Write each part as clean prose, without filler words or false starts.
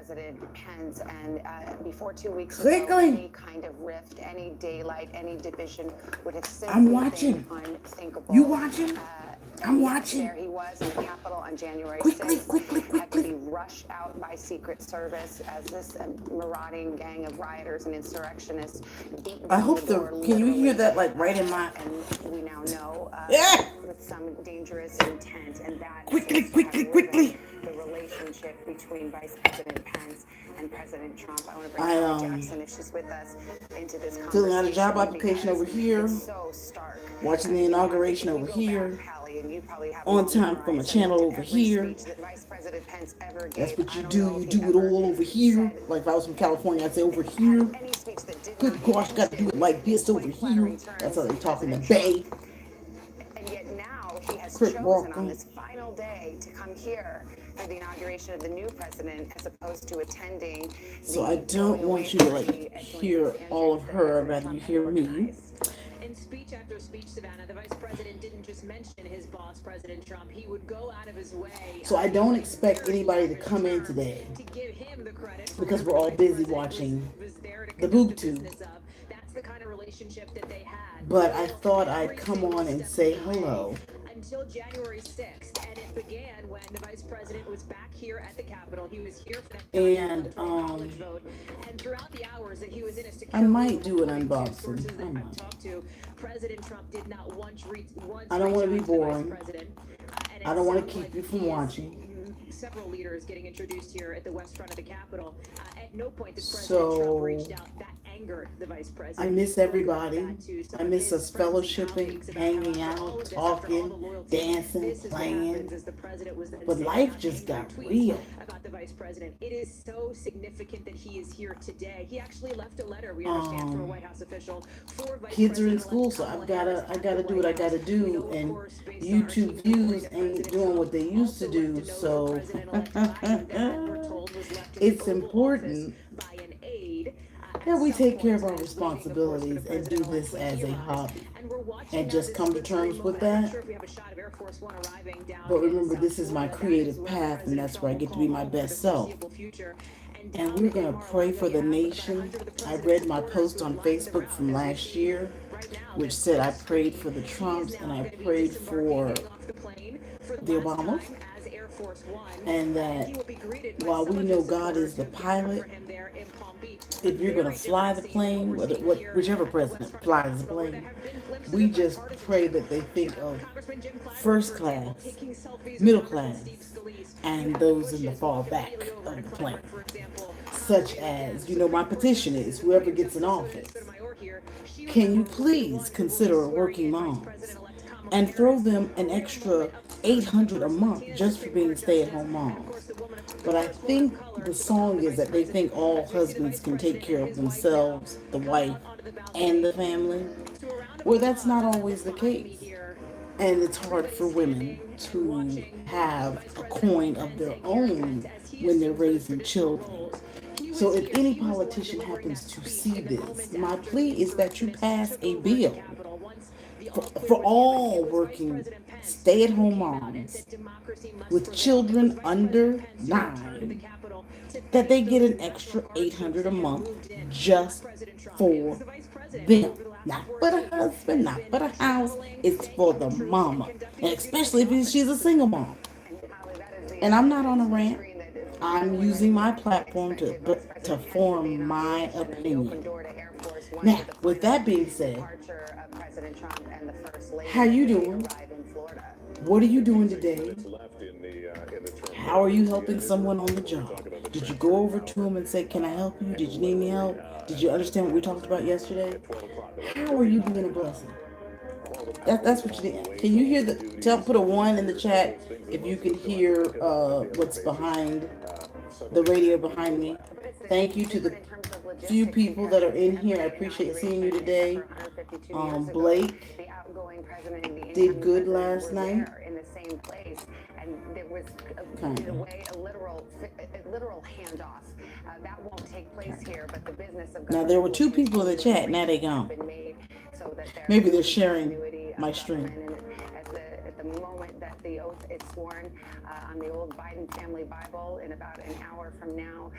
President Pence, and before 2 weeks ago, any kind of rift, any daylight, any division would have simply been unthinkable. You watching? I'm watching. There he was in the Capitol on January 6th. Quickly. Had to be rushed out by Secret Service as this marauding gang of rioters and insurrectionists beat I hope the. Can you hear that like right in my? And we now know with some dangerous intent, and that quickly. The relationship between Vice President Pence and President Trump. I want to bring Holly Jackson, if she's with us, into this conversation. Filling out a job application over here. So stark. Watching the inauguration over here. On time from a channel over here. That's what you do. You do it all over here. Like if I was from California, I'd say over here. Good gosh, got to do it like this over here. That's how they talk in the Bay. And yet now he has chosen on this final day to come here for the inauguration of the new president as opposed to attending. So I don't want you to like hear all of her. I'd rather you hear me. In speech after speech, Savannah, the vice president didn't just mention his boss, President Trump. He would go out of his way. So I don't expect anybody to come in today to give him the credit because we're all busy watching the boob tube. That's the kind of relationship that they had. But I thought I'd come on and say hello. Until January 6th, and it began when the vice president was back here at the Capitol. He was here for that college vote, and throughout the hours that he was in a security, I might do an unboxing. President Trump did not once I don't want to be boring. I don't want to keep you from watching. Several leaders getting introduced here at the west front of the Capitol. At no point did President Trump reached out. That angered the vice president. I miss everybody. I miss us fellowshipping, hanging out, talking, dancing, playing. But life just got real. About the vice president, it is so significant that he is here today. He actually left a letter, we understand, from a White House official. Kids are in school, so I gotta do what I gotta do, and YouTube views ain't doing what they used to do. So it's important that we take care of our responsibilities and do this as a hobby and just come to terms with that. But remember, this is my creative path, and that's where I get to be my best self. And we're going to pray for the nation. I read my post on Facebook from last year, which said I prayed for the Trumps and I prayed for the Obamas. And that while we know God is the pilot, if you're going to fly the plane, whichever president flies the plane, we just pray that they think of first class, middle class, and those in the far back of the plane. Such as, my petition is, whoever gets in office, can you please consider working moms and throw them an extra $800 a month just for being stay-at-home moms. But I think the song is that they think all husbands can take care of themselves, the wife, and the family. Well, that's not always the case. And it's hard for women to have a coin of their own when they're raising children. So if any politician happens to see this, my plea is that you pass a bill for all working stay-at-home moms with children under 9, that they get an extra $800 a month just for them. Not for the husband, not for the house. It's for the mama. And especially if she's a single mom. And I'm not on a rant. I'm using my platform to form my opinion. Now, with that being said, how you doing? What are you doing today? How are you helping someone on the job? Did you go over to them and say, can I help you? Did you need any help? Did you understand what we talked about yesterday? How are you being a blessing? That's what you did. Can you hear put a 1 in the chat if you can hear what's behind the radio behind me. Thank you to the few people that are in here. I appreciate seeing you today. Blake did good last night. In the same place, and there was a literal handoff. That won't take place here, but the business of now there were 2 people in the chat. Now they gone. Maybe they're sharing my stream. At the moment that the oath is sworn on the old Biden family Bible. In about an hour from now,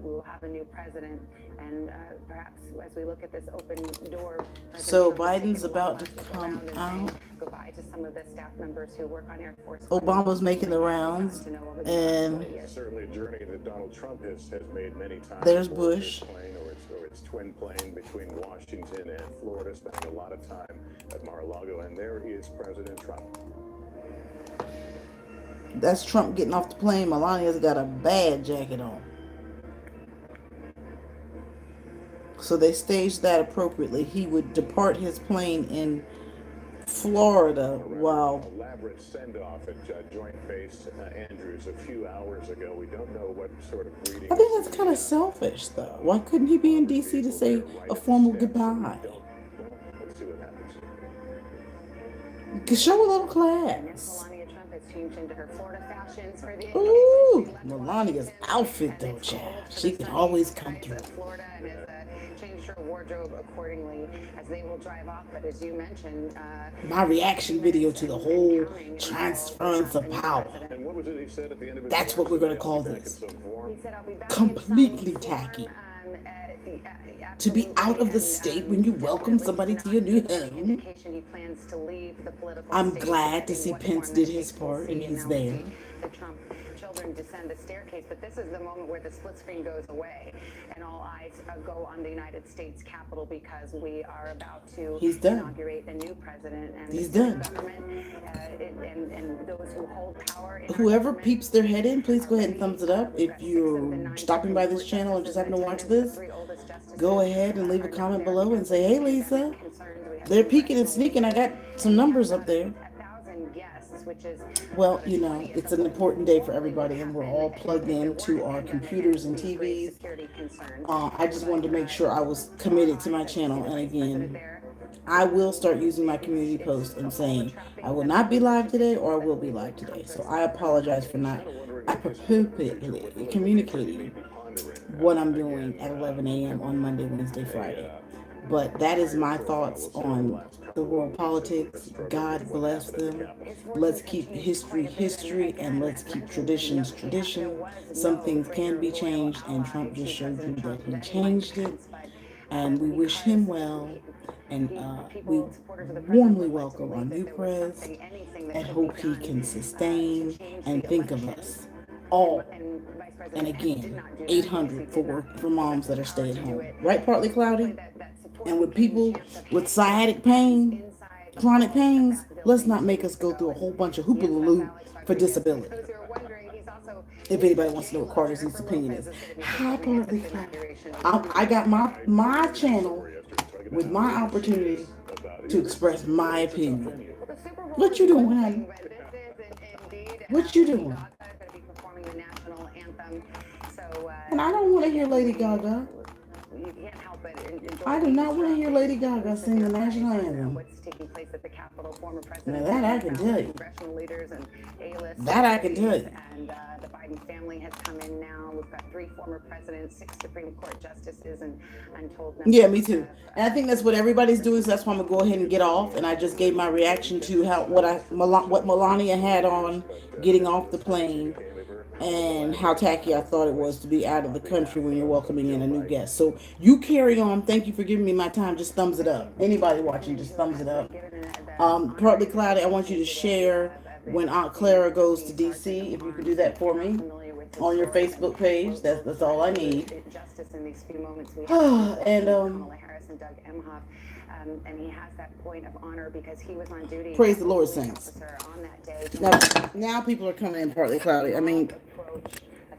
we will have a new president. And perhaps as we look at this open door, so Biden's about to come out. Goodbye to some of the staff members who work on Air Force. Obama's making the rounds, and certainly a journey that Donald Trump has made many times. There's Bush. Or its twin plane between Washington and Florida, spending a lot of time at Mar-a-Lago, and there is President Trump. That's Trump getting off the plane. Melania's got a bad jacket on. So they staged that appropriately. He would depart his plane in Florida while Elaborate send-off at Joint Base Andrews a few hours ago. We don't know what sort of greeting. I think that's kind of selfish, though. Why couldn't he be in D.C. to say a formal goodbye? Let's see what happens. To show a little class. Melania Trump has changed into her Florida fashions for the Ooh, Melania's outfit, though, child. She can always come through. Florida and has changed her wardrobe accordingly as they will drive off. But as you mentioned, My reaction video to the whole transference of power. And what was it he said at the end of his That's what we're going to call back this. in some form? he said, "I'll be back Completely tacky. To be out of the state when you welcome somebody to your new home. I'm glad to see Pence did his part and he's there. The Trump children descend the staircase, but this is the moment where the split screen goes away and all eyes go on the United States Capitol because we are about to inaugurate a new president. And he's done. Government, and those who hold power. Whoever peeps their head in, please go ahead and thumbs it up. If you're stopping by this channel and just happen to watch this, go ahead and leave a comment below and say, hey, Lisa, they're peeking and sneaking. I got some numbers up there. Well, you know, it's an important day for everybody, and we're all plugged into our computers and TVs. I just wanted to make sure I was committed to my channel. And again, I will start using my community post and saying I will not be live today or I will be live today. So I apologize for not appropriately communicating what I'm doing at 11 a.m. on Monday, Wednesday, Friday. But that is my thoughts on the world politics. God bless them. Let's keep history history, and let's keep traditions tradition. Some things can be changed, and Trump just showed you that he changed it. And we wish him well, and we warmly welcome our new president and hope he can sustain and think of us all. And again, 800 for moms that are staying home. Right, partly cloudy? And with people with sciatic pain, chronic pains, let's not make us go through a whole bunch of hoopaloo for disability. If anybody wants to know what Carter's opinion is. Hi, partly cloudy. I got my channel with my opportunity to express my opinion. What you doing, honey? What you doing? And I don't want to hear Lady Gaga. I do not want to hear Lady Gaga sing the national anthem. Now that I can tell you. That I can tell you. And the Biden family has come in now. We've got 3 former presidents, 6 Supreme Court justices, and untold numbers. Yeah, me too. And I think that's what everybody's doing, so that's why I'm gonna go ahead and get off. And I just gave my reaction to what Melania had on getting off the plane, and how tacky I thought it was to be out of the country when you're welcoming in a new guest. So you carry on. Thank you for giving me my time. Just thumbs it up. Anybody watching, just thumbs it up. Partly cloudy, I want you to share when Aunt Clara goes to DC. If you could do that for me on your Facebook page, that's all I need. And he has that point of honor because he was on duty. Praise the Lord, saints. Now people are coming in partly cloudy. I mean,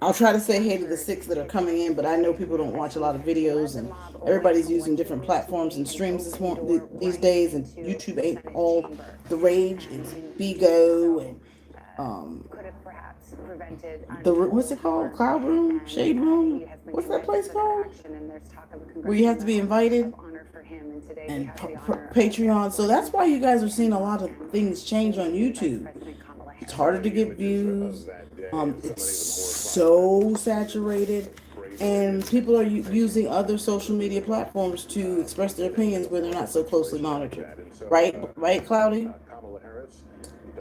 I'll try to say hey to the 6 that are coming in, but I know people don't watch a lot of videos, and everybody's using different platforms and streams these days, and YouTube ain't all the rage. It's Bigo and what's it called? Cloud Room? Shade Room? What's that place called? Where you have to be invited? And Patreon. So that's why you guys are seeing a lot of things change on YouTube. It's harder to get views. It's so saturated. And people are using other social media platforms to express their opinions where they're not so closely monitored. Right, Cloudy?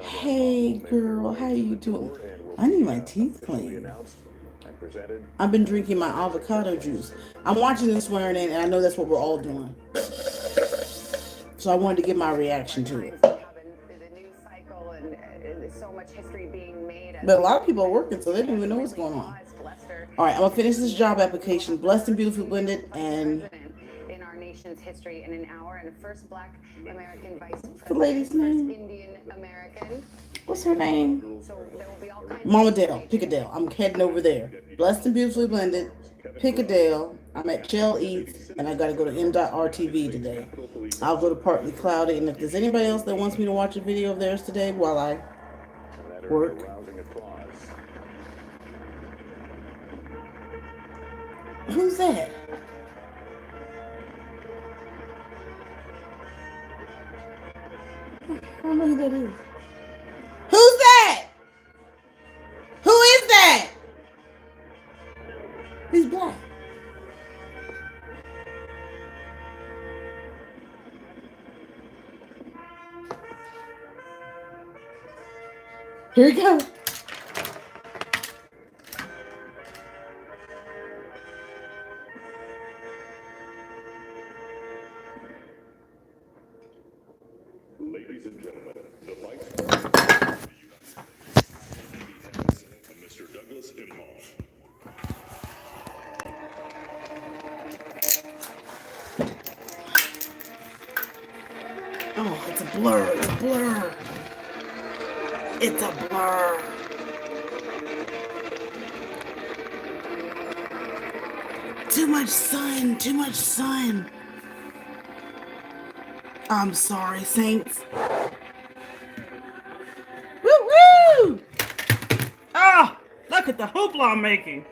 Hey, girl, how you doing? I need my teeth cleaned. I've been drinking my avocado juice. I'm watching this swearing in, and I know that's what we're all doing. So I wanted to give my reaction to it. But a lot of people are working, so they don't even know what's going on. All right, I'm gonna finish this job application. Blessed and beautifully blended, and in our nation's history in an hour, and first Black American vice president, the lady's name. Indian American. What's her name? So there will be all kinds Mama Dale, Pickadale. I'm heading over there. Blessed and beautifully blended, Pickadale. I'm at Shell Eats, and I got to go to M.RTV today. I'll go to Partly Cloudy, and if there's anybody else that wants me to watch a video of theirs today while I work. Who's that? I don't know who that is. Who's that? Who is that? He's black. Here we go. Ladies and gentlemen, the Vice President Mr. Douglas Imhoff. Oh, it's a blur. It's a blur. It's a blur. Too much sun. Too much sun. I'm sorry, Saints. Woo-woo! Ah, look at the hoopla I'm making.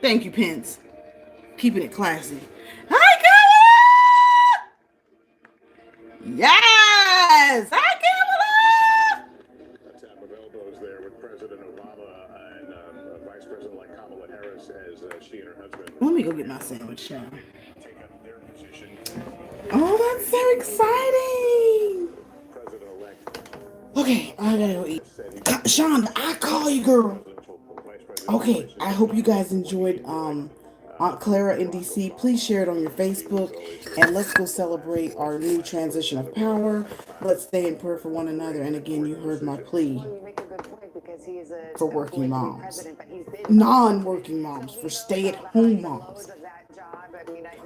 Thank you, Pence. Keeping it classy. Hi, Kamala! Yes! Hi, Kamala! A tap of elbows there with President Obama and Vice President-elect Kamala Harris as she and her husband. Let me go get my sandwich now. Take up their position. Oh, that's so exciting! President-elect. Okay, I gotta go eat. Shonda, I call you, girl. Okay, I hope you guys enjoyed Aunt Clara in DC. Please share it on your Facebook, and let's go celebrate our new transition of power. Let's stay in prayer for one another. And again, you heard my plea for working moms, non-working moms, for stay-at-home moms.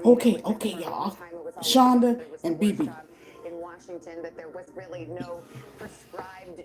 Okay, y'all. Shonda and BB. In Washington, that there was really no prescribed